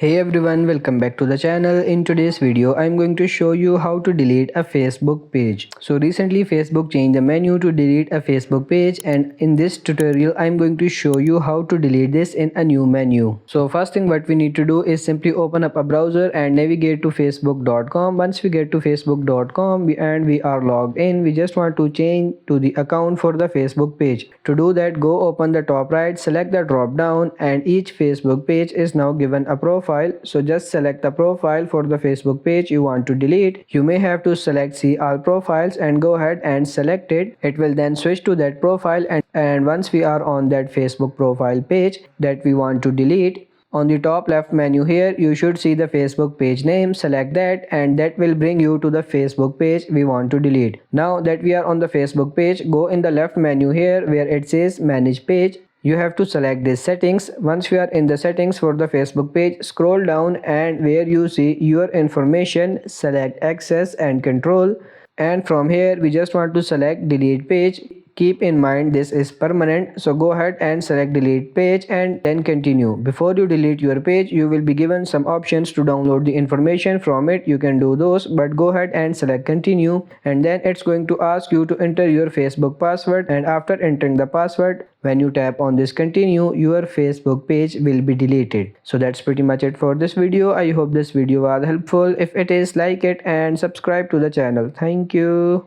Hey everyone, welcome back to the channel. In today's video, I'm going to show you how to delete a Facebook page. So recently Facebook changed the menu to delete a Facebook page, and in this tutorial, I'm going to show you how to delete this in a new menu. So first thing what we need to do is simply open up a browser and navigate to facebook.com. Once we get to facebook.com and we are logged in, we just want to change to the account for the Facebook page. To do that, go open the top right, select the drop down, and each Facebook page is now given a profile. So just select the profile for the Facebook page you want to delete. You may have to select see all profiles and go ahead and select it. It will then switch to that profile, and once we are on that Facebook profile page that we want to delete, on the top left menu here, you should see the Facebook page name. Select that and that will bring you to the Facebook page we want to delete. Now that we are on the Facebook page, go in the left menu here where it says manage page. You have to select this settings. Once we are in the settings for the Facebook page, scroll down and where you see your information, select access and control. And from here we just want to select delete page. Keep in mind this is permanent, so go ahead and select delete page and then continue. Before you delete your page, you will be given some options to download the information from it. You can do those, but go ahead and select continue, and then it's going to ask you to enter your Facebook password, and after entering the password, when you tap on this continue, your Facebook page will be deleted. So that's pretty much it for this video. I hope this video was helpful. If it is, like it and subscribe to the channel. Thank you.